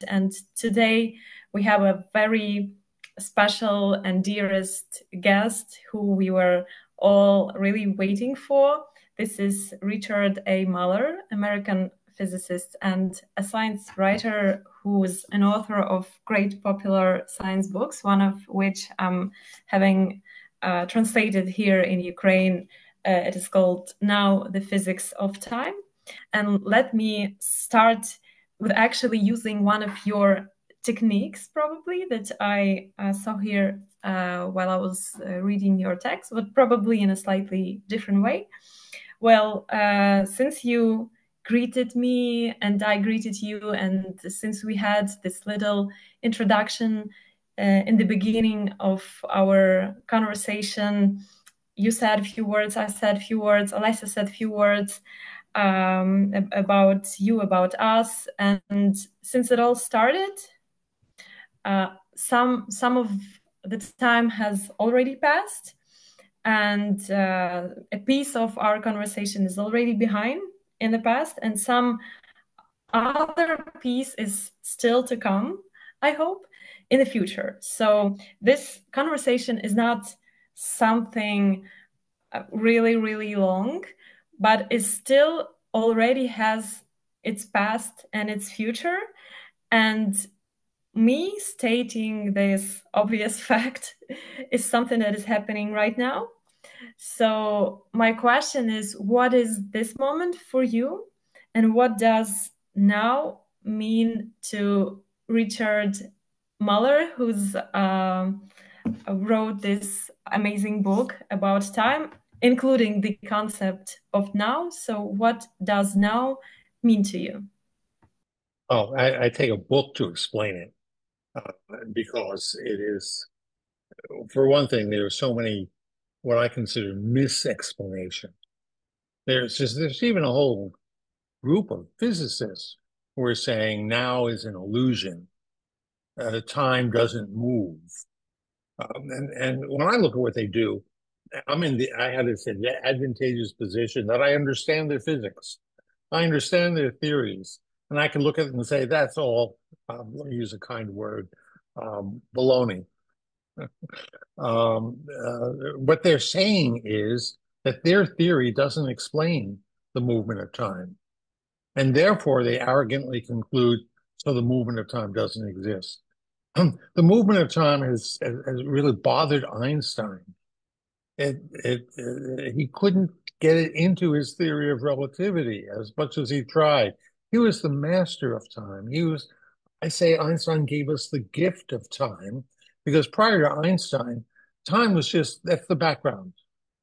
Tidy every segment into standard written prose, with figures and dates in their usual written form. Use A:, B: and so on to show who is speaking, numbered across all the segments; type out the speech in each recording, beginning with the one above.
A: And today we have a very special and dearest guest who we were all really waiting for. This is Richard A. Müller, American physicist and a science writer who's an author of great popular science books, one of which I'm having translated here in Ukraine. It is called Now the Physics of Time. And let me start with actually using one of your techniques, probably, that I saw here while I was reading your text, but probably in a slightly different way. Well, since you greeted me and I greeted you, and since we had this little introduction in the beginning of our conversation, you said a few words, I said a few words, Alessa said a few words about you, about us. And since it all started, some of the time has already passed, and a piece of our conversation is already behind in the past, and some other piece is still to come, I hope, in the future. So this conversation is not something really, really long, but it still already has its past and its future. And me stating this obvious fact is something that is happening right now. So my question is, what is this moment for you? And what does now mean to Richard Müller, who's wrote this amazing book about time, including the concept of now? So what does now mean to you?
B: Oh, I take a book to explain it because it is, for one thing, there are so many what I consider misexplanations. There's even a whole group of physicists who are saying now is an illusion. Time doesn't move. And when I look at what they do, I have this advantageous position that I understand their physics. I understand their theories, and I can look at them and say, that's all, let me use a kind word, baloney. What they're saying is that their theory doesn't explain the movement of time. And therefore, they arrogantly conclude, so the movement of time doesn't exist. The movement of time has really bothered Einstein. He couldn't get it into his theory of relativity as much as he tried. He was the master of time. I say Einstein gave us the gift of time because prior to Einstein, time was that's the background.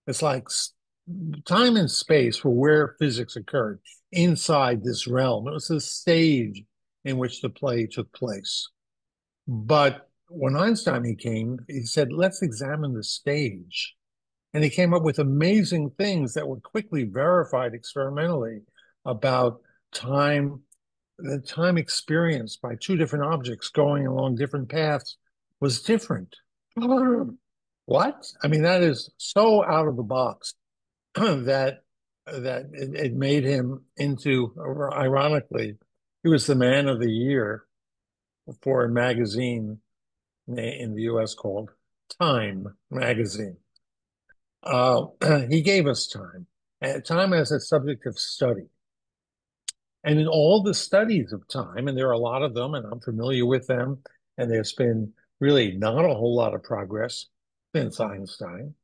B: It's like time and space were where physics occurred inside this realm. It was the stage in which the play took place. But when Einstein came, he said, let's examine the stage. And he came up with amazing things that were quickly verified experimentally about time, the time experienced by two different objects going along different paths was different. What? I mean, that is so out of the box that it made him into, ironically, he was the man of the year for a magazine in the US called Time magazine. He gave us time, time as a subject of study. And in all the studies of time, and there are a lot of them, and I'm familiar with them, and there's been really not a whole lot of progress since Einstein.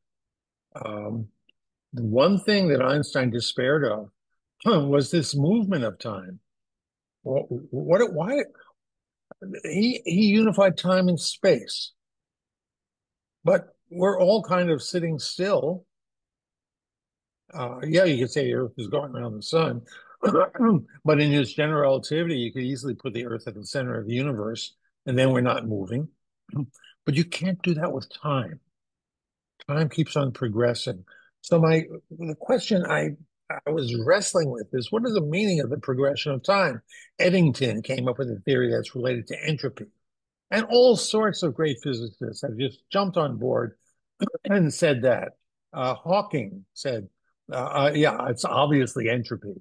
B: The one thing that Einstein despaired of was this movement of time. Why? He unified time and space, but we're all kind of sitting still. Yeah, you could say the Earth is going around the sun, but in his general relativity, you could easily put the Earth at the center of the universe, and then we're not moving. But you can't do that with time. Time keeps on progressing. So the question I was wrestling with is, what is the meaning of the progression of time? Eddington came up with a theory that's related to entropy. And all sorts of great physicists have just jumped on board and said that. Hawking said, yeah, it's obviously entropy.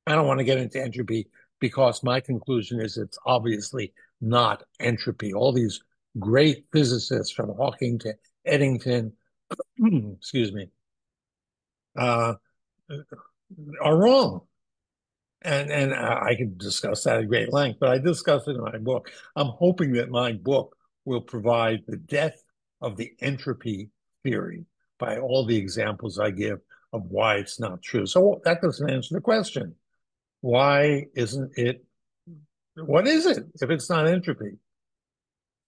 B: I don't want to get into entropy because my conclusion is it's obviously not entropy. All these great physicists from Hawking to Eddington, excuse me, are wrong. And I could discuss that at great length, but I discuss it in my book. I'm hoping that my book will provide the death of the entropy theory by all the examples I give of why it's not true. So that doesn't answer the question. Why isn't it? What is it if it's not entropy?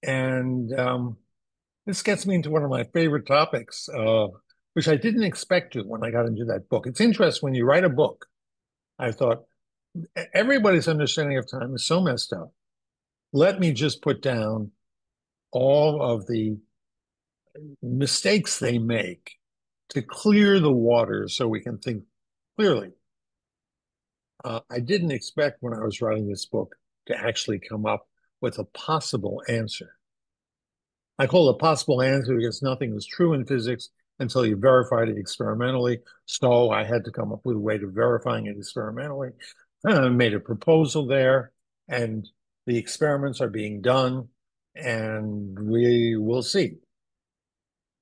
B: And this gets me into one of my favorite topics, which I didn't expect to when I got into that book. It's interesting when you write a book. I thought, everybody's understanding of time is so messed up. Let me just put down all of the mistakes they make to clear the water so we can think clearly. I didn't expect when I was writing this book to actually come up with a possible answer. I call it a possible answer because nothing is true in physics until you verified it experimentally. So I had to come up with a way to verifying it experimentally. I made a proposal there, and the experiments are being done, and we will see.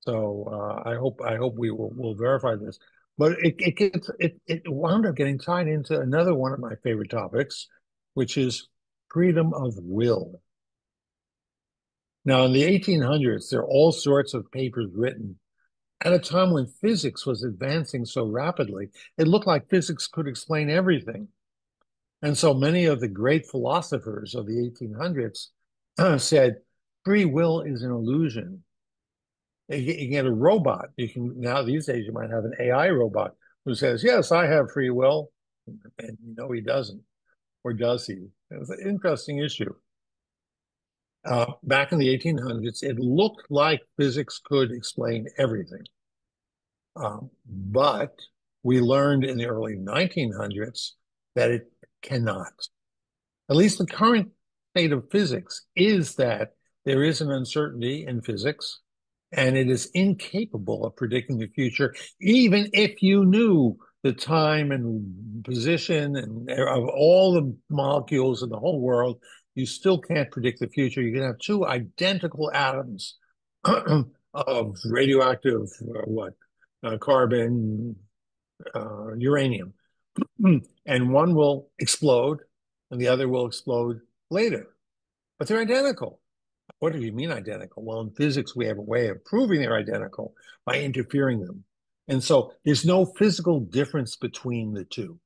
B: So I hope we will verify this. But it wound up getting tied into another one of my favorite topics, which is freedom of will. Now, in the 1800s, there are all sorts of papers written at a time when physics was advancing so rapidly, it looked like physics could explain everything. And so many of the great philosophers of the 1800s said, free will is an illusion. You can get a robot. You can now these days you might have an AI robot who says, yes, I have free will. And he doesn't. Or does he? It was an interesting issue. Back in the 1800s, it looked like physics could explain everything. But we learned in the early 1900s that it cannot. At least the current state of physics is that there is an uncertainty in physics, and it is incapable of predicting the future, even if you knew the time and position and of all the molecules in the whole world. You still can't predict the future. You can have two identical atoms of radioactive carbon, uranium, and one will explode and the other will explode later. But they're identical. What do you mean identical? Well, in physics, we have a way of proving they're identical by interfering them. And so there's no physical difference between the two.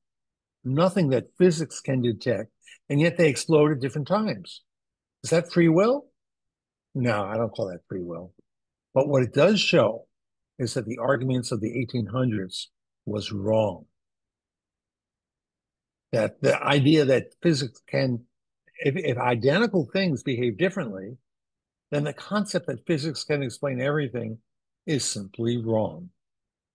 B: Nothing that physics can detect, and yet they explode at different times. Is that free will? No, I don't call that free will. But what it does show is that the arguments of the 1800s was wrong. That the idea that physics can, if identical things behave differently, then the concept that physics can explain everything is simply wrong.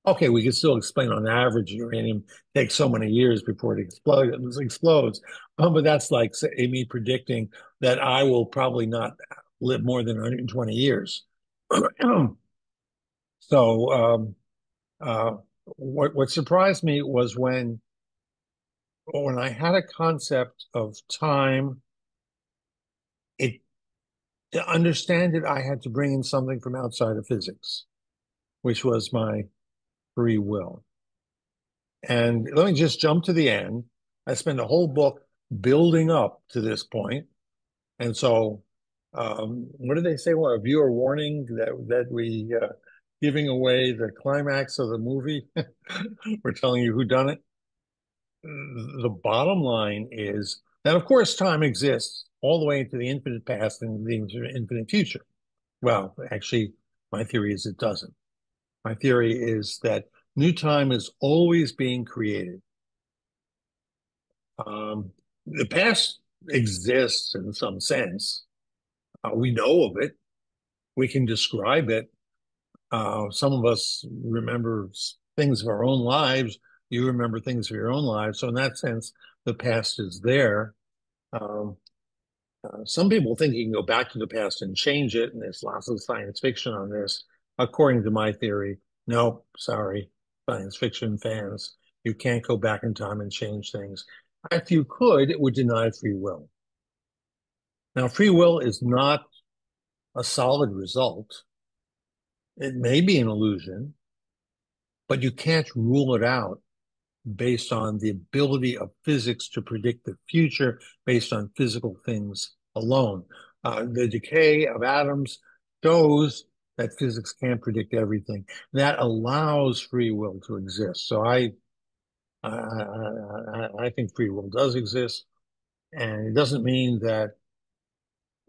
B: Okay, we can still explain on average uranium takes so many years before it explodes. But that's like me predicting that I will probably not live more than 120 years. So what surprised me was when I had a concept of time, to understand it, I had to bring in something from outside of physics, which was my free will. And let me just jump to the end. I spent a whole book building up to this point. And so, what did they say? Well, a viewer warning that we giving away the climax of the movie. We're telling you who done it. The bottom line is that, of course, time exists all the way into the infinite past and the infinite future. Well, actually, my theory is it doesn't. My theory is that new time is always being created. The past exists in some sense. We know of it. We can describe it. Some of us remember things of our own lives. You remember things of your own lives. So in that sense, the past is there. Some people think you can go back to the past and change it, and there's lots of science fiction on this. According to my theory, no, sorry, science fiction fans, you can't go back in time and change things. If you could, it would deny free will. Now, free will is not a solid result. It may be an illusion, but you can't rule it out based on the ability of physics to predict the future based on physical things alone. The decay of atoms shows that physics can't predict everything. That allows free will to exist. So I think free will does exist, and it doesn't mean that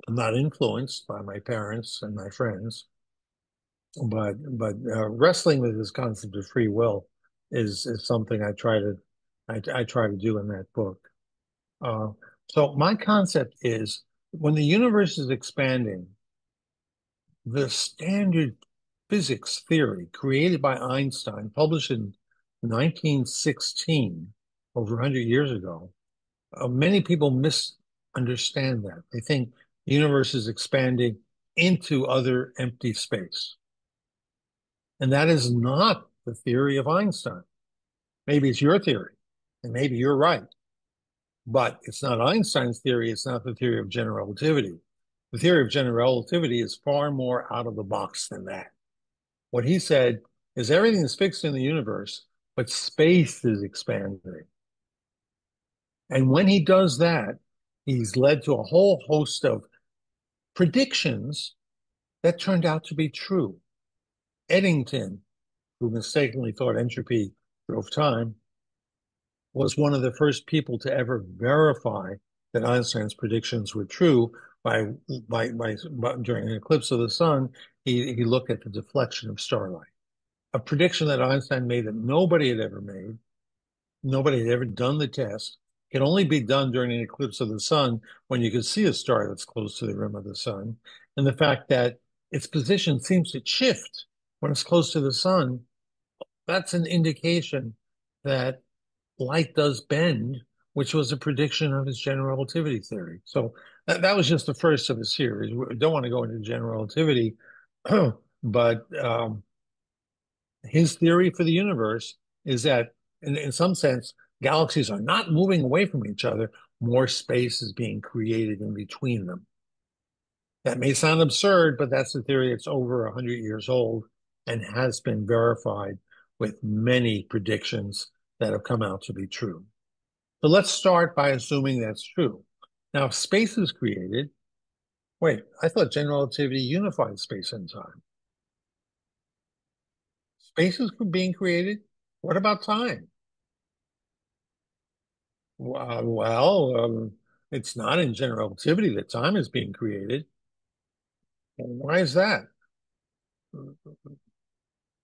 B: I'm not influenced by my parents and my friends, but wrestling with this concept of free will is something I try to do in that book. Uh, so my concept is when the universe is expanding, the standard physics theory created by Einstein, published in 1916, over 100 years ago, many people misunderstand that. They think the universe is expanding into other empty space. And that is not the theory of Einstein. Maybe it's your theory, and maybe you're right. But it's not Einstein's theory. It's not the theory of general relativity. The theory of general relativity is far more out of the box than that. What he said is everything is fixed in the universe, but space is expanding. And when he does that, he's led to a whole host of predictions that turned out to be true. Eddington, who mistakenly thought entropy drove time, was one of the first people to ever verify that Einstein's predictions were true by during an eclipse of the sun, he looked at the deflection of starlight, a prediction that Einstein made that nobody had ever made. Nobody had ever done the test. It can only be done during an eclipse of the sun when you can see a star that's close to the rim of the sun. And the fact that its position seems to shift when it's close to the sun, that's an indication that light does bend, which was a prediction of his general relativity theory. So that was just the first of a series. We don't want to go into general relativity, but his theory for the universe is that, in some sense, galaxies are not moving away from each other. More space is being created in between them. That may sound absurd, but that's a theory that's over 100 years old and has been verified with many predictions that have come out to be true. So let's start by assuming that's true. Now, if space is created, wait, I thought general relativity unified space and time. Space is being created? What about time? Well, it's not in general relativity that time is being created. Why is that?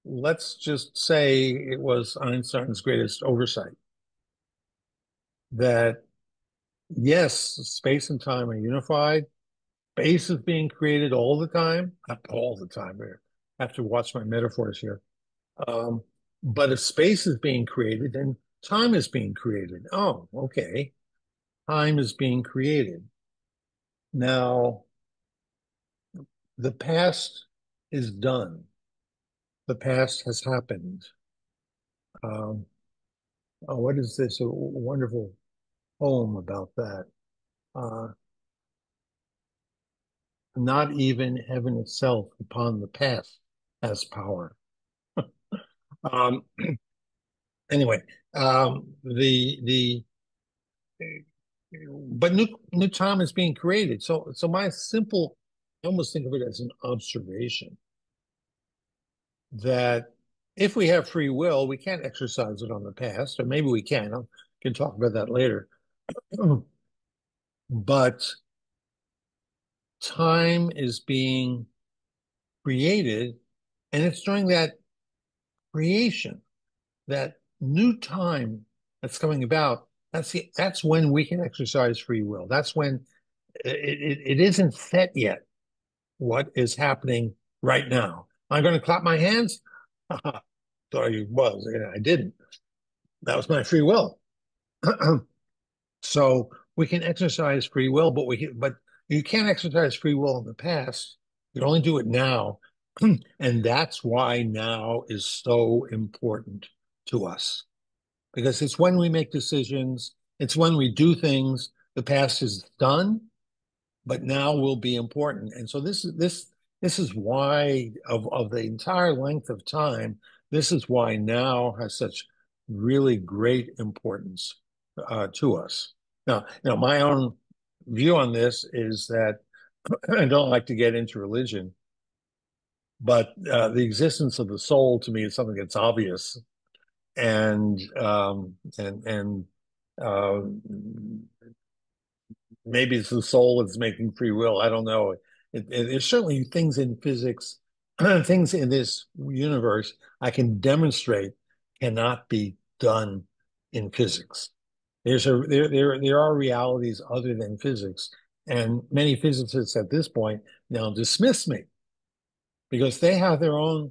B: Let's just say it was Einstein's greatest oversight. That, yes, space and time are unified. Space is being created all the time. Not all the time. I have to watch my metaphors here. But if space is being created, then time is being created. Oh, okay. Time is being created. Now, the past is done. The past has happened. What is this? A wonderful poem about that. Not even heaven itself upon the past has power. Anyway, but new time is being created. So my simple, I almost think of it as an observation that if we have free will, we can't exercise it on the past, or maybe we can. I can talk about that later. But time is being created, and it's during that creation, that new time that's coming about, that's when we can exercise free will. That's when it isn't set yet what is happening right now. Am I going to clap my hands? Thought I was. I didn't. That was my free will. So we can exercise free will, but you can't exercise free will in the past. You can only do it now. And that's why now is so important to us, because it's when we make decisions. It's when we do things, the past is done, but now will be important. And so this is why of the entire length of time, this is why now has such really great importance to us. Now, my own view on this is that I don't like to get into religion, but the existence of the soul to me is something that's obvious, and uh, maybe it's the soul that's making free will. I don't know. There's certainly things in physics, things in this universe I can demonstrate cannot be done in physics. There are realities other than physics, and many physicists at this point now dismiss me because they have their own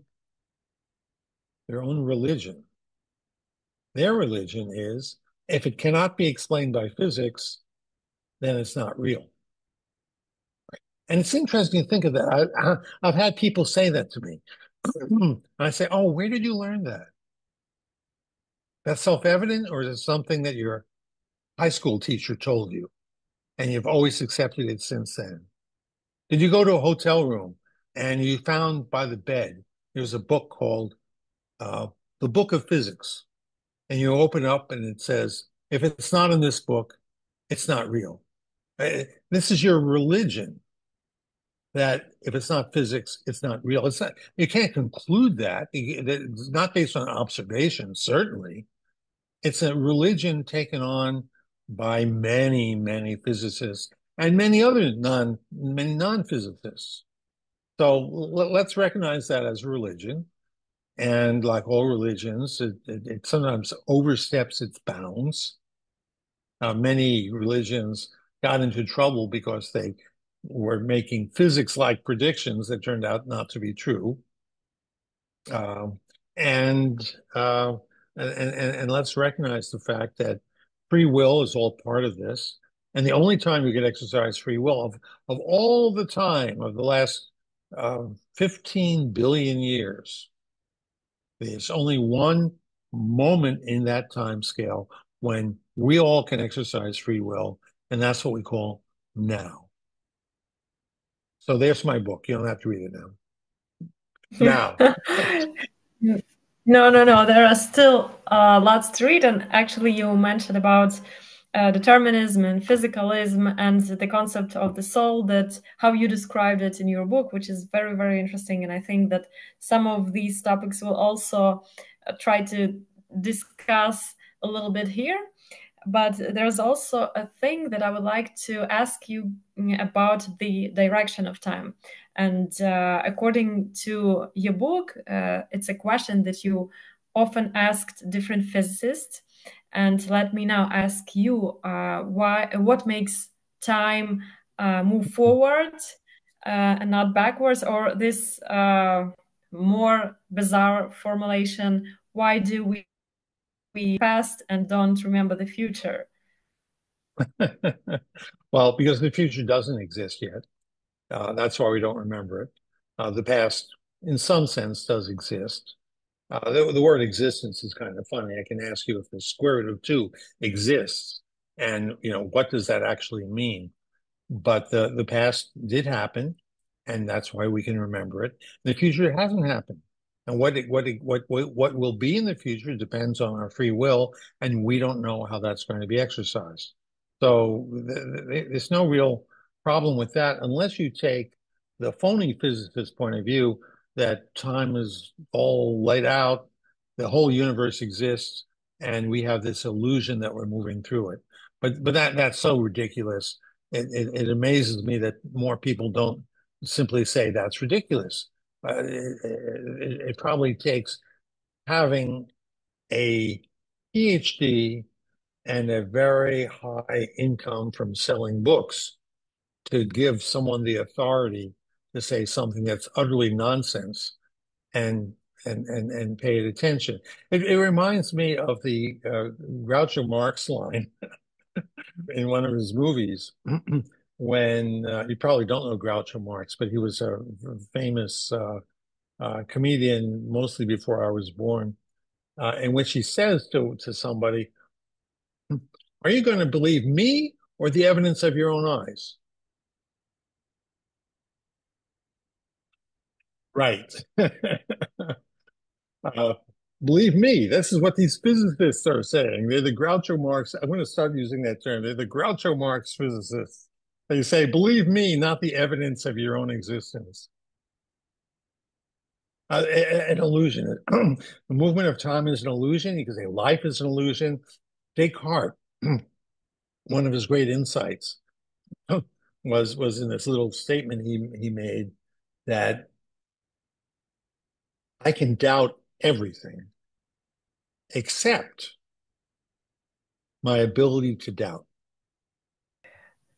B: religion. Their religion is, if it cannot be explained by physics, then it's not real. And it's interesting to think of that. I've had people say that to me. I say, oh, where did you learn that? That's self-evident, or is it something that your high school teacher told you and you've always accepted it since then? Did you go to a hotel room and you found by the bed, there's a book called The Book of Physics, and you open up and it says, if it's not in this book, it's not real. This is your religion, that if it's not physics, it's not real. It's not, you can't conclude that. It's not based on observation, certainly. It's a religion taken on by many, many physicists and many non-physicists. So let's recognize that as religion. And like all religions, it sometimes oversteps its bounds. Many religions got into trouble because they were making physics-like predictions that turned out not to be true. Um, and, uh, and let's recognize the fact that free will is all part of this. And the only time you can exercise free will of all the time of the last 15 billion years, there's only one moment in that time scale when we all can exercise free will, and that's what we call now. So there's my book. You don't have to read it now. Now.
A: No. There are still lots to read. And actually, you mentioned about determinism and physicalism and the concept of the soul, that how you described it in your book, which is very, very interesting. And I think that some of these topics will also try to discuss a little bit here. But there's also a thing that I would like to ask you about the direction of time. And according to your book, it's a question that you often asked different physicists. And let me now ask you, what makes time move forward and not backwards, or this more bizarre formulation, why do we past and don't remember the future?
B: Well, because the future doesn't exist yet. That's why we don't remember it. The past, in some sense, does exist. The word existence is kind of funny. I can ask you if the square root of 2 exists, and what does that actually mean? But the past did happen, and that's why we can remember it. The future hasn't happened, and what will be in the future depends on our free will, and we don't know how that's going to be exercised. So there's no real problem with that unless you take the phony physicist point of view that time is all laid out, the whole universe exists, and we have this illusion that we're moving through it. But that's so ridiculous. It amazes me that more people don't simply say that's ridiculous. It probably takes having a PhD and a very high income from selling books to give someone the authority to say something that's utterly nonsense and pay it attention. It reminds me of the Groucho Marx line in one of his movies when you probably don't know Groucho Marx, but he was a famous comedian mostly before I was born, in which he says to somebody, Are you going to believe me or the evidence of your own eyes? Right. Believe me, this is what these physicists are saying. They're the Groucho Marx. I'm going to start using that term. They're the Groucho Marx physicists. They say, believe me, not the evidence of your own existence. An illusion. The movement of time is an illusion. You can say life is an illusion. Descartes, one of his great insights was in this little statement he made that I can doubt everything except my ability to doubt.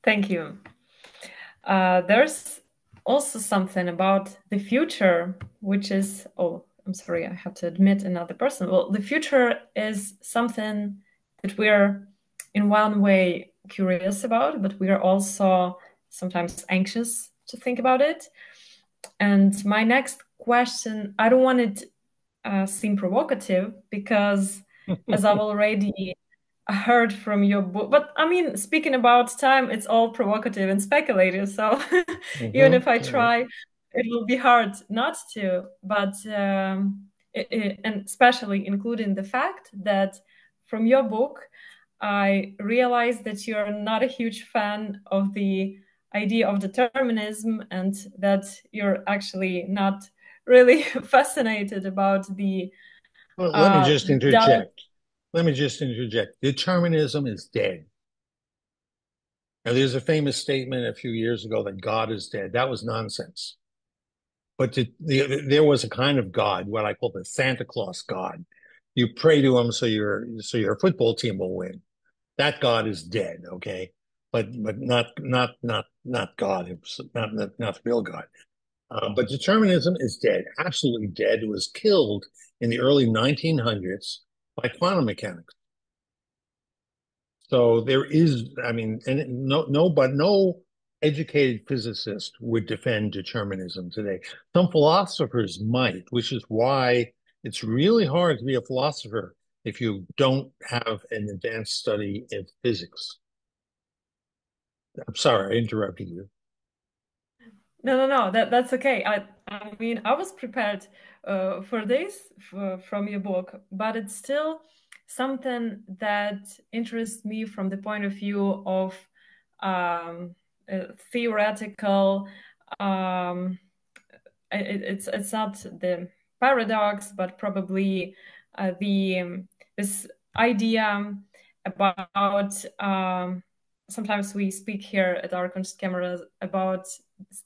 A: Thank you. There's also something about the future, which is, oh, I'm sorry, I have to admit another person. Well, the future is something that we're in one way curious about, but we are also sometimes anxious to think about it. And my next question, I don't want it seem provocative because as I've already heard from your book, but I mean, speaking about time, it's all provocative and speculative. So even if I try, it will be hard not to. But and especially including the fact that from your book, I realized that you're not a huge fan of the idea of determinism and that you're actually not really fascinated about the
B: Well, let me just interject.
A: doubt.
B: Let me just interject. Determinism is dead. Now, there's a famous statement a few years ago that God is dead. That was nonsense. But there was a kind of God, what I call the Santa Claus God. You pray to him so your football team will win. That God is dead, okay? But not God, not real God. But determinism is dead, absolutely dead. It was killed in the early 1900s by quantum mechanics. So there is, I mean, and no educated physicist would defend determinism today. Some philosophers might, which is why it's really hard to be a philosopher if you don't have an advanced study in physics. I'm sorry, I interrupted you.
A: No. That's okay. I mean, I was prepared for this from your book, but it's still something that interests me from the point of view of theoretical. It's not the paradox, but probably this idea about. Sometimes we speak here at our Kуншткамера about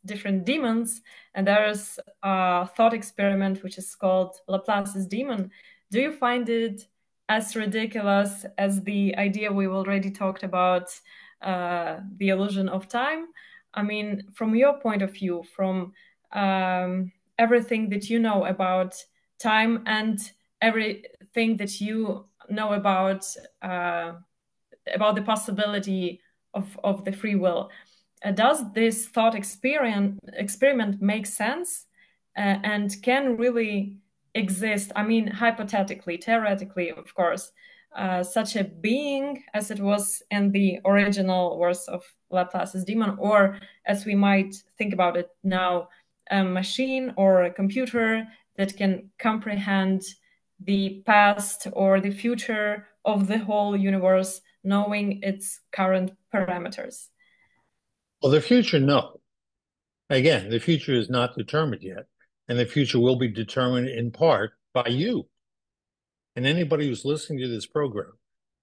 A: different demons, and there's a thought experiment which is called Laplace's demon. Do you find it as ridiculous as the idea we've already talked about, the illusion of time? I mean, from your point of view, from everything that you know about time and everything that you know about the possibility of the free will, does this thought experiment make sense and can really exist? I mean, hypothetically, theoretically, of course, such a being as it was in the original words of Laplace's demon, or as we might think about it now, a machine or a computer that can comprehend the past or the future of the whole universe, knowing its current parameters?
B: Well, the future, no. Again, the future is not determined yet, and the future will be determined in part by you and anybody who's listening to this program.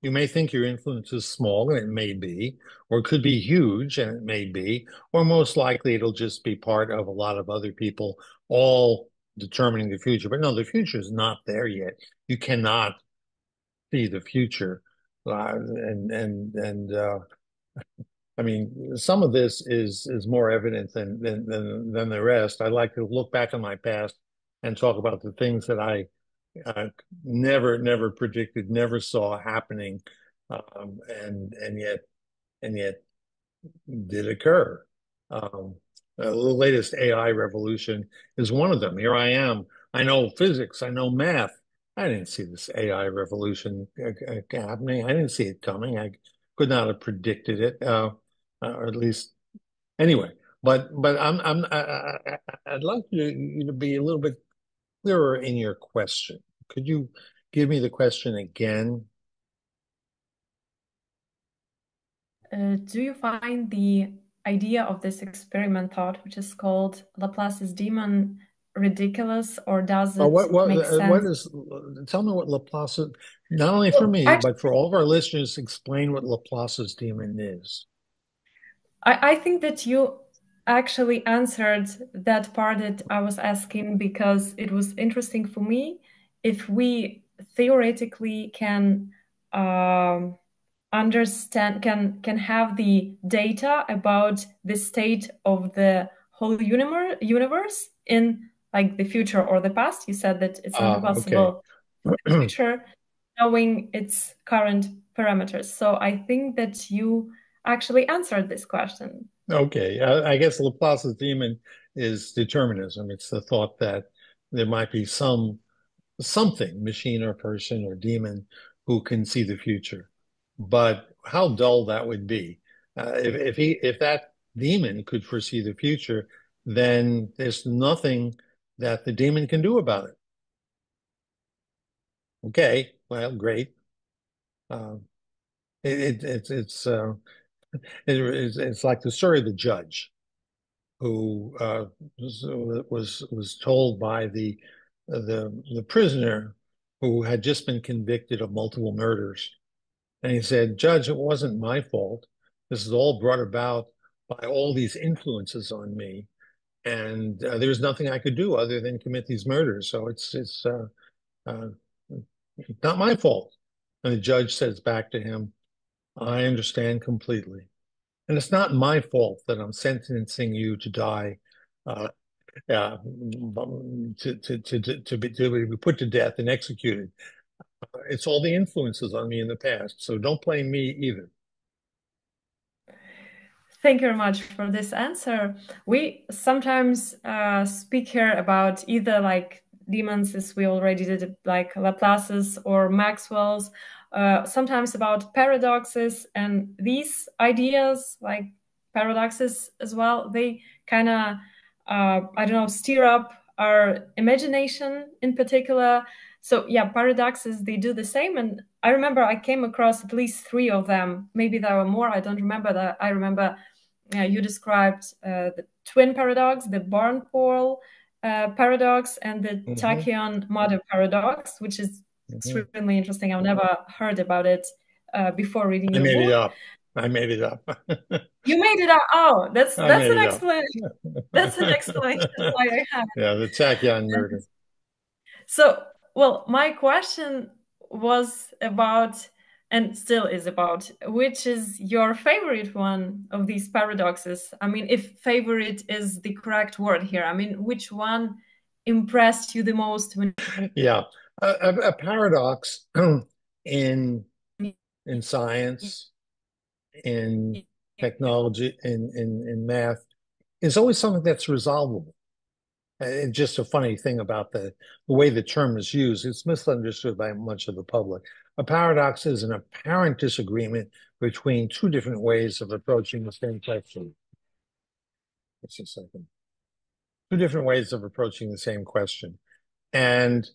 B: You may think your influence is small, and it may be, or it could be huge, and it may be, or most likely it'll just be part of a lot of other people all determining the future. But no, the future is not there yet. You cannot see the future. I mean, some of this is more evident than the rest. I like to look back on my past and talk about the things that I never predicted, never saw happening, and yet did occur. The latest AI revolution is one of them. Here I am. I know physics. I know math. I didn't see this AI revolution happening. I didn't see it coming. could not have predicted it, or at least anyway. But I'd like you to be a little bit clearer in your question. Could you give me the question again?
A: Do you find the idea of this experiment thought, which is called Laplace's demon, ridiculous, or does it make sense?
B: What is? Tell me what Laplace. Not only for me, but for all of our listeners, explain what Laplace's demon is.
A: I think that you actually answered that part that I was asking, because it was interesting for me if we theoretically can understand, can have the data about the state of the whole universe in like the future or the past. You said that it's only possible in the future, knowing its current parameters. So I think that you actually answered this question.
B: Okay, I guess Laplace's demon is determinism. It's the thought that there might be something, machine or person or demon, who can see the future. But how dull that would be. If that demon could foresee the future, then there's nothing that the demon can do about it. Okay, well, great. It's like the story of the judge who was told by the prisoner who had just been convicted of multiple murders. And he said, "Judge, it wasn't my fault. This is all brought about by all these influences on me. And there was nothing I could do other than commit these murders. So it's not my fault." And the judge says back to him, "I understand completely. And it's not my fault that I'm sentencing you to die, to be put to death and executed. It's all the influences on me in the past. So don't blame me either."
A: Thank you very much for this answer. We sometimes speak here about either like demons, as we already did, like Laplace's or Maxwell's, sometimes about paradoxes, and these ideas, like paradoxes as well, they kind of, I don't know, stir up our imagination in particular. So yeah, paradoxes, they do the same. And I remember I came across at least 3 of them. Maybe there were more, I don't remember that. I remember you described the twin paradox, the barn-pole paradox, and the tachyon mother paradox, which is extremely interesting. I've never heard about it before reading your book.
B: I made it up.
A: You made it up. Oh, that's an explanation. That's an explanation why I have it.
B: Yeah, the tachyon murder.
A: So, well, my question was about, and still is about, which is your favorite one of these paradoxes? I mean, if favorite is the correct word here, I mean, which one impressed you the most?
B: Yeah, a paradox in science, in technology, in math, is always something that's resolvable. And just a funny thing about the way the term is used, it's misunderstood by much of the public. A paradox is an apparent disagreement between 2 different ways of approaching the same question. Just a second. 2 different ways of approaching the same question. And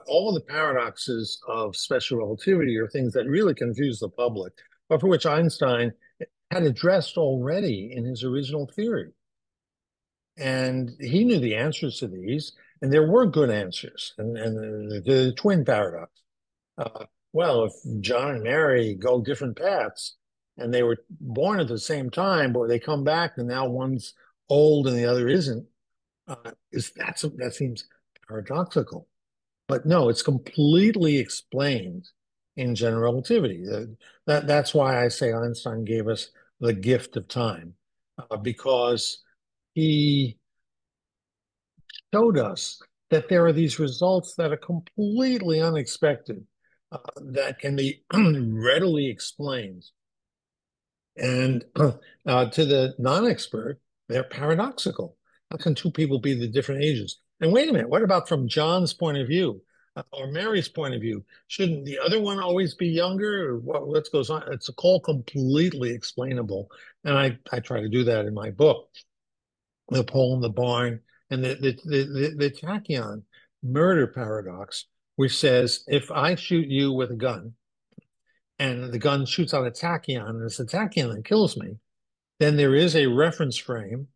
B: all of the paradoxes of special relativity are things that really confuse the public, but for which Einstein had addressed already in his original theory. And he knew the answers to these, and there were good answers. And the twin paradox. Well, if John and Mary go different paths, and they were born at the same time, but they come back, and now one's old and the other isn't, that seems paradoxical. But no, it's completely explained in general relativity. That's why I say Einstein gave us the gift of time, because he showed us that there are these results that are completely unexpected, that can be readily explained. And to the non-expert, they're paradoxical. How can 2 people be the different ages? And wait a minute, what about from John's point of view? or Mary's point of view, shouldn't the other one always be younger? Or what goes on? It's all completely explainable. And I try to do that in my book, The Pole in the Barn, and the tachyon murder paradox, which says if I shoot you with a gun and the gun shoots out a tachyon and it's the tachyon that kills me, then there is a reference frame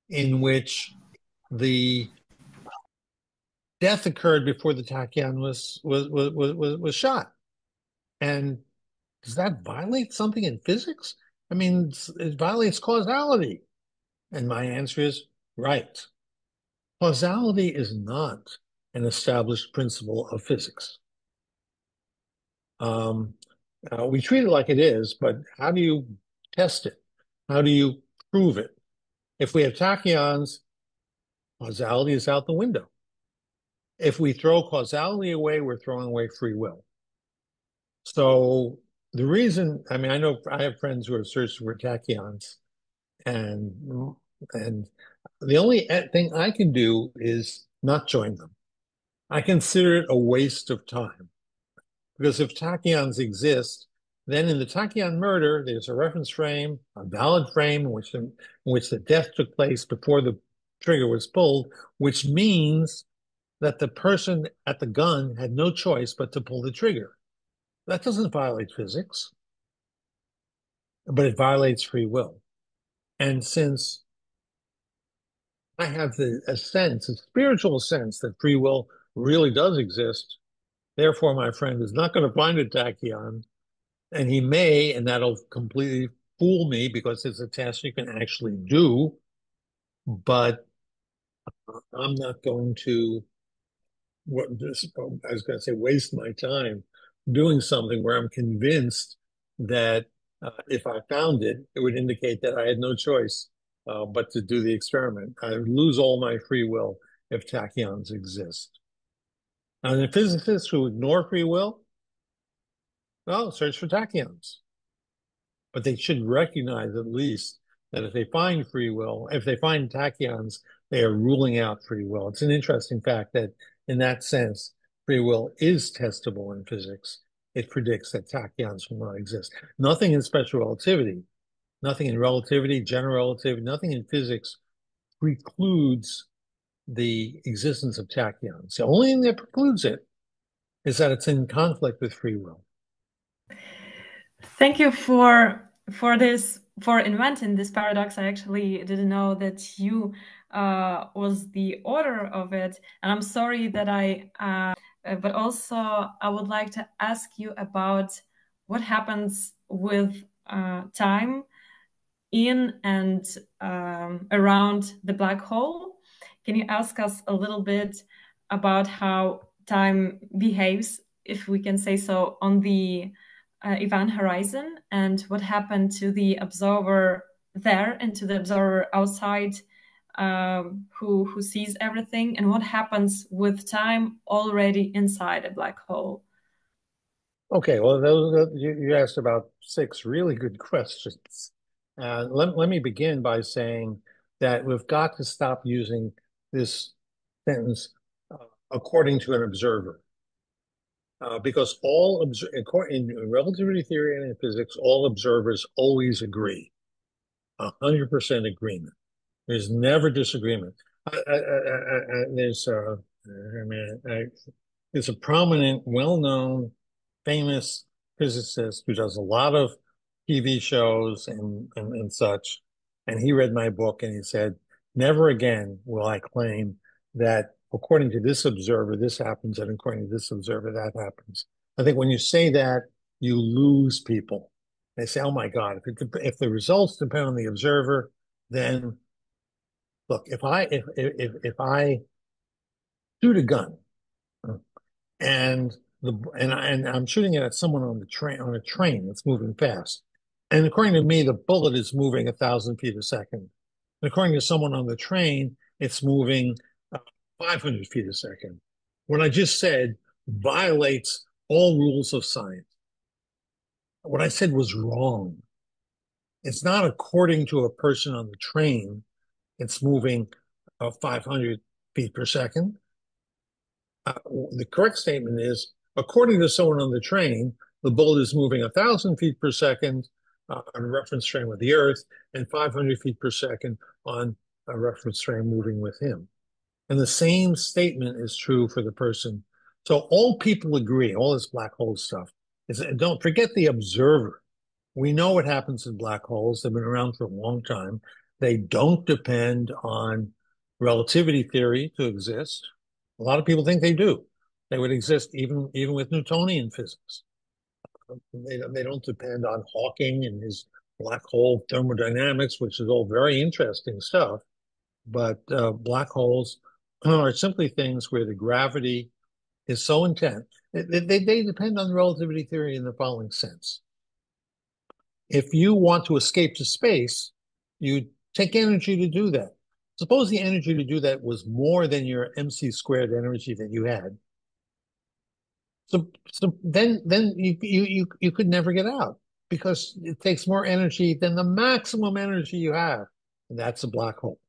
B: in which the death occurred before the tachyon was shot. And does that violate something in physics? I mean, it violates causality. And my answer is right. Causality is not an established principle of physics. We treat it like it is, but how do you test it? How do you prove it? If we have tachyons, causality is out the window. If we throw causality away, we're throwing away free will. So the reason, I mean, I know I have friends who are searching for tachyons, and the only thing I can do is not join them. I consider it a waste of time, because if tachyons exist, then in the tachyon murder, there's a reference frame, a valid frame in which the death took place before the trigger was pulled, which means that the person at the gun had no choice but to pull the trigger. That doesn't violate physics, but it violates free will. And since I have a spiritual sense that free will really does exist, therefore my friend is not going to find a tachyon, and he may, and that'll completely fool me because it's a test you can actually do, but I'm not going to, I was going to say, waste my time doing something where I'm convinced that if I found it, it would indicate that I had no choice but to do the experiment. I would lose all my free will if tachyons exist. Now, the physicists who ignore free will, well, search for tachyons. But they should recognize at least that if they find free will, if they find tachyons, they are ruling out free will. It's an interesting fact that in that sense, free will is testable in physics. It predicts that tachyons will not exist. Nothing in special relativity, nothing in relativity, general relativity, nothing in physics precludes the existence of tachyons. The only thing that precludes it is that it's in conflict with free will.
A: Thank you for inventing this paradox. I actually didn't know that you was the author of it, and I'm sorry that but also I would like to ask you about what happens with time in and around the black hole. Can you ask us a little bit about how time behaves, if we can say so, on the event horizon, and what happened to the observer there and to the observer outside who sees everything, and what happens with time already inside a black hole?
B: Okay, well, you asked about 6 really good questions. Let me begin by saying that we've got to stop using this sentence according to an observer. Because in relativity theory and in physics, all observers always agree, 100% agreement. There's never disagreement. There's a prominent, well-known, famous physicist who does a lot of TV shows and such, and he read my book and he said, "Never again will I claim that according to this observer, this happens, and according to this observer, that happens." I think when you say that, you lose people. They say, "Oh my God, if the results depend on the observer, then look, if I shoot a gun and I'm shooting it at someone on a train that's moving fast, and according to me, the bullet is moving 1,000 feet a second. And according to someone on the train, it's moving 500 feet a second. What I just said violates all rules of science. What I said was wrong. It's not according to a person on the train, it's moving 500 feet per second. The correct statement is, according to someone on the train, the bullet is moving 1,000 feet per second on a reference frame with the Earth and 500 feet per second on a reference frame moving with him. And the same statement is true for the person. So all people agree, all this black hole stuff, is don't forget the observer. We know what happens in black holes. They've been around for a long time. They don't depend on relativity theory to exist. A lot of people think they do. They would exist even with Newtonian physics. They don't depend on Hawking and his black hole thermodynamics, which is all very interesting stuff. But black holes are simply things where the gravity is so intense. They depend on relativity theory in the following sense. If you want to escape to space, you take energy to do that. Suppose the energy to do that was more than your MC squared energy that you had. So then you could never get out because it takes more energy than the maximum energy you have. And that's a black hole.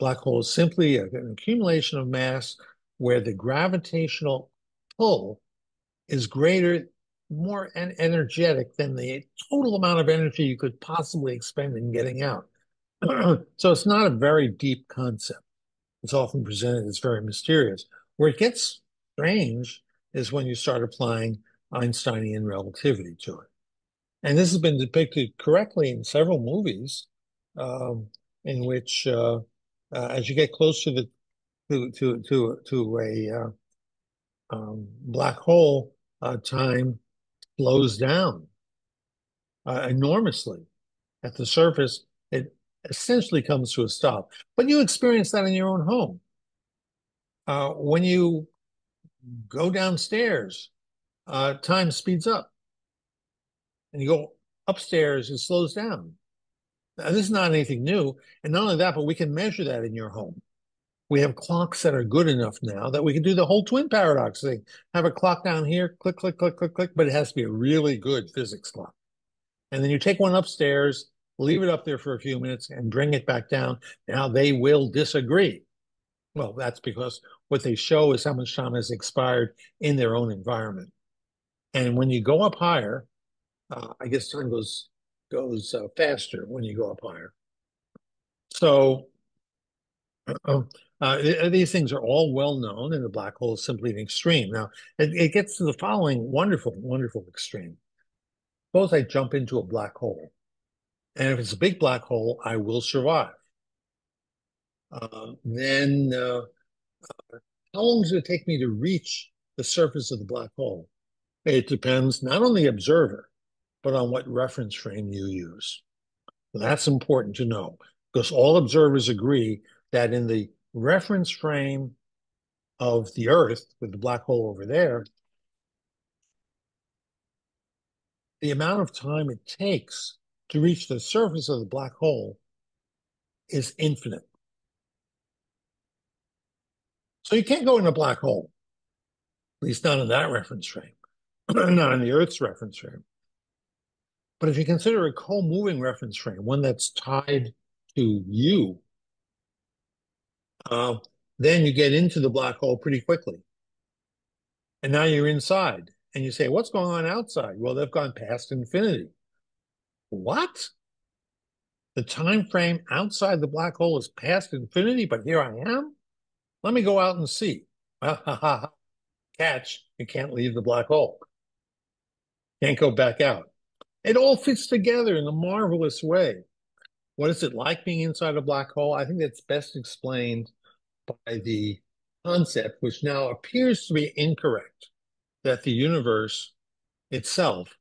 B: Black hole is simply an accumulation of mass where the gravitational pull is greater, more energetic than the total amount of energy you could possibly expend in getting out. So it's not a very deep concept. It's often presented as very mysterious. Where it gets strange is when you start applying Einsteinian relativity to it. And this has been depicted correctly in several movies, in which, as you get close to a black hole, time slows down enormously. At the surface, it essentially comes to a stop. But you experience that in your own home. When you go downstairs, time speeds up. And you go upstairs, it slows down. Now, this is not anything new. And not only that, but we can measure that in your home. We have clocks that are good enough now that we can do the whole twin paradox thing. Have a clock down here, click, click, click, click, click, but it has to be a really good physics clock. And then you take one upstairs, leave it up there for a few minutes, and bring it back down. Now they will disagree. Well, that's because what they show is how much time has expired in their own environment. And when you go up higher, I guess time goes faster when you go up higher. So these things are all well known, and the black hole is simply an extreme. Now, it gets to the following wonderful, wonderful extreme. Suppose I jump into a black hole, and if it's a big black hole, I will survive. Then how long does it take me to reach the surface of the black hole? It depends not on the observer, but on what reference frame you use. That's important to know, because all observers agree that in the reference frame of the Earth, with the black hole over there, the amount of time it takes to reach the surface of the black hole is infinite. So you can't go in a black hole, at least not in that reference frame, not in the Earth's reference frame. But if you consider a co-moving reference frame, one that's tied to you, then you get into the black hole pretty quickly. And now you're inside. And you say, what's going on outside? Well, they've gone past infinity. What? The time frame outside the black hole is past infinity, but here I am? Let me go out and see. Catch, you can't leave the black hole. Can't go back out. It all fits together in a marvelous way. What is it like being inside a black hole? I think that's best explained by the concept, which now appears to be incorrect, that the universe itself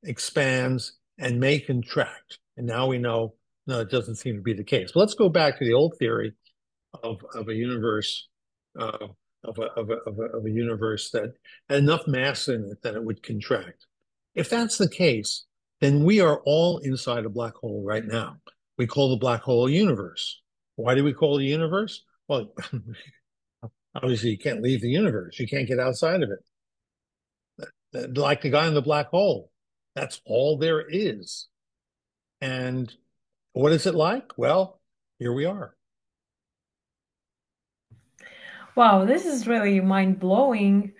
B: expands and may contract. And now we know, no, it doesn't seem to be the case. But let's go back to the old theory of a universe, of a universe that had enough mass in it that it would contract. If that's the case, then we are all inside a black hole right now. We call the black hole a universe. Why do we call it a universe? Well, obviously you can't leave the universe. You can't get outside of it. Like the guy in the black hole, that's all there is. And what is it like? Well, here we are.
A: Wow, this is really mind-blowing,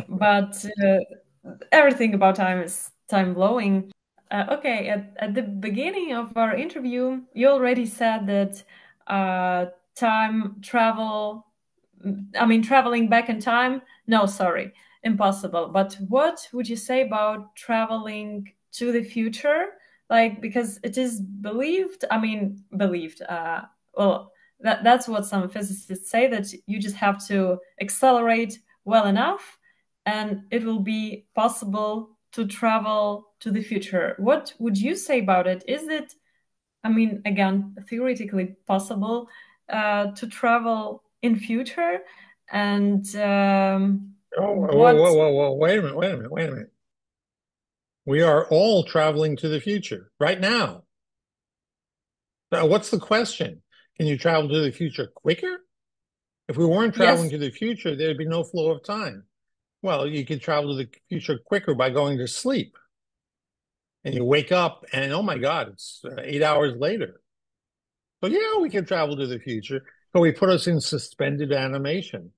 A: but everything about time is time-blowing. Okay, at the beginning of our interview, you already said that time travel, I mean, traveling back in time, no, sorry, impossible. But what would you say about traveling to the future? Like, because it is believed, I mean, believed, well, that's what some physicists say, that you just have to accelerate well enough and it will be possible to travel to the future. What would you say about it? Is it, I mean, again, theoretically possible to travel in future? And
B: Oh, whoa,
A: what?
B: whoa, whoa, whoa, wait a minute, wait a minute, wait a minute. We are all traveling to the future right now. Now, what's the question? Can you travel to the future quicker? If we weren't traveling
A: Yes.
B: to the future, there'd be no flow of time. Well, you could travel to the future quicker by going to sleep. And you wake up and, oh my God, it's 8 hours later. So yeah, we can travel to the future. So we put us in suspended animation.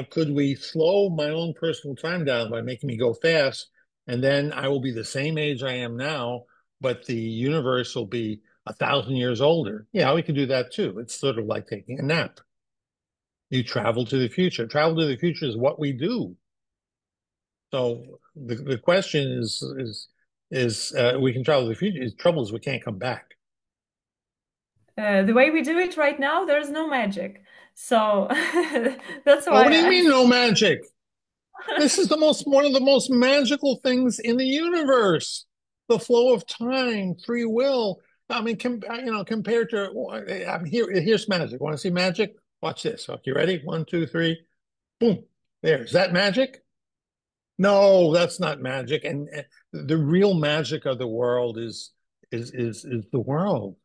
B: Could we slow my own personal time down by making me go fast? And then I will be the same age I am now, but the universe will be 1,000 years older. Yeah, we could do that too. It's sort of like taking a nap. You travel to the future. Travel to the future is what we do. So the question is we can travel to the future. The trouble is we can't come back.
A: The way we do it right now, there's no magic. So that's
B: Oh,
A: why
B: what do you
A: I.
B: mean no magic? This is one of the most magical things in the universe. The flow of time, free will. I mean, compared to here's magic. Want to see magic? Watch this. Okay, ready? 1, 2, 3. Boom. There. Is that magic? No, that's not magic. And the real magic of the world is the world.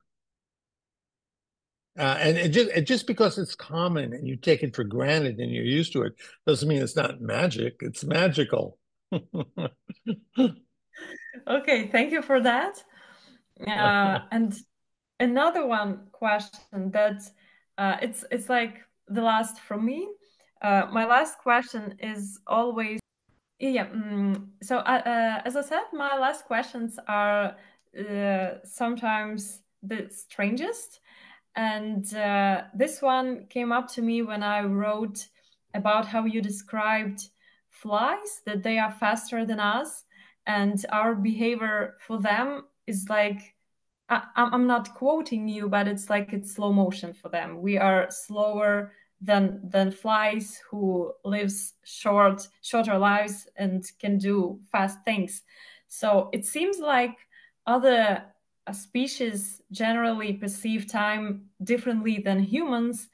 B: And just because it's common and you take it for granted and you're used to it doesn't mean it's not magic. It's magical.
A: Okay, thank you for that. And another one question that it's like the last from me. My last question is always, yeah. So as I said, my last questions are sometimes the strangest, and this one came up to me when I wrote about how you described flies, that they are faster than us, and our behavior for them is like, I'm not quoting you, but it's like it's slow motion for them. We are slower than flies who lives shorter lives and can do fast things. So it seems like other species generally perceive time differently than humans.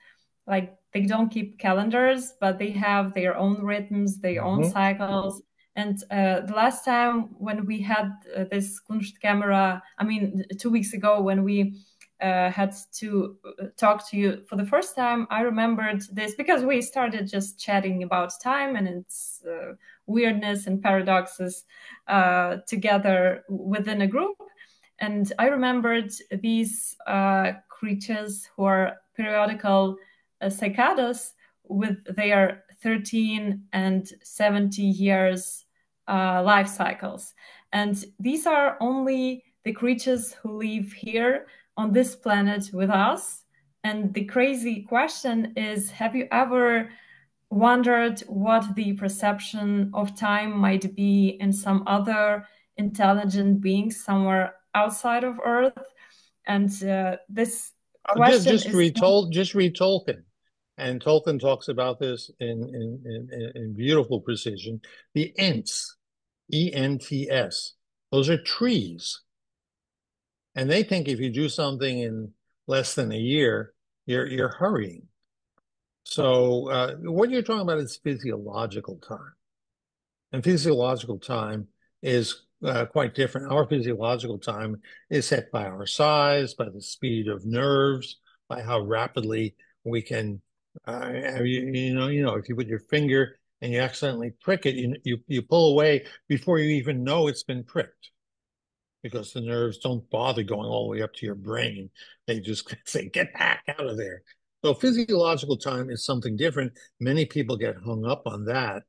A: Like they don't keep calendars, but they have their own rhythms, their own
B: Mhm.
A: cycles. And the last time when we had this Kуншткамера, I mean, 2 weeks ago when we had to talk to you for the first time, I remembered this because we started just chatting about time and its weirdness and paradoxes together within a group. And I remembered these creatures who are periodical cicadas with their 13 and 70 years life cycles. And these are only the creatures who live here on this planet with us. And the crazy question is, have you ever wondered what the perception of time might be in some other intelligent being somewhere outside of Earth? And this question
B: Just
A: is.
B: read Tolkien. And Tolkien talks about this in beautiful precision. The Ents, ENTS, those are trees. And they think if you do something in less than a year, you're hurrying. So what you're talking about is physiological time. And physiological time is quite different. Our physiological time is set by our size, by the speed of nerves, by how rapidly we can, if you put your finger and you accidentally prick it, you pull away before you even know it's been pricked, because the nerves don't bother going all the way up to your brain. They just say, get back out of there. So physiological time is something different. Many people get hung up on that.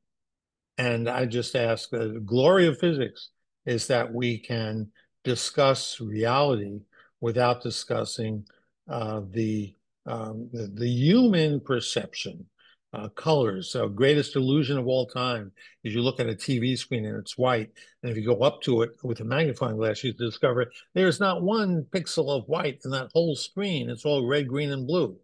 B: And I just ask, the glory of physics is that we can discuss reality without discussing the human perception, colors. So greatest illusion of all time is you look at a TV screen and it's white, and if you go up to it with a magnifying glass, you discover there's not one pixel of white in that whole screen. It's all red, green, and blue.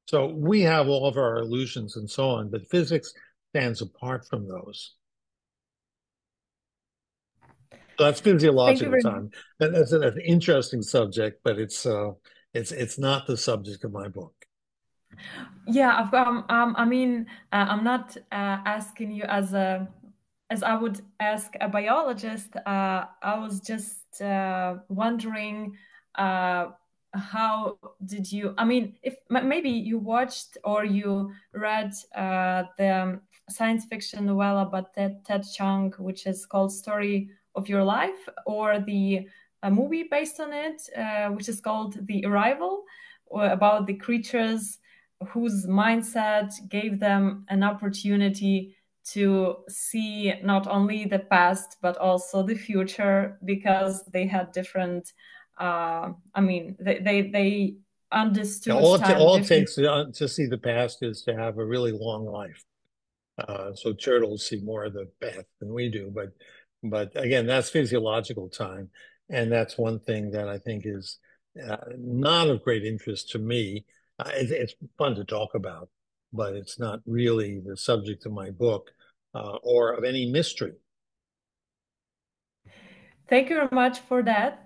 B: So we have all of our illusions and so on, but physics stands apart from those. So that's physiological time. And that's an interesting subject, but it's not the subject of my book.
A: Yeah, I mean, I'm not asking you as I would ask a biologist. I was just wondering, how did you? I mean, if maybe you watched or you read the science fiction novella by Ted Chiang, which is called "Story of Your Life," or the movie based on it, which is called "The Arrival," about the creatures whose mindset gave them an opportunity to see not only the past but also the future, because they had different I mean they understood
B: all it takes to see the past is to have a really long life. So turtles see more of the past than we do, but again, that's physiological time, and that's one thing that I think is not of great interest to me. It's fun to talk about, but it's not really the subject of my book or of any mystery.
A: Thank you very much for that.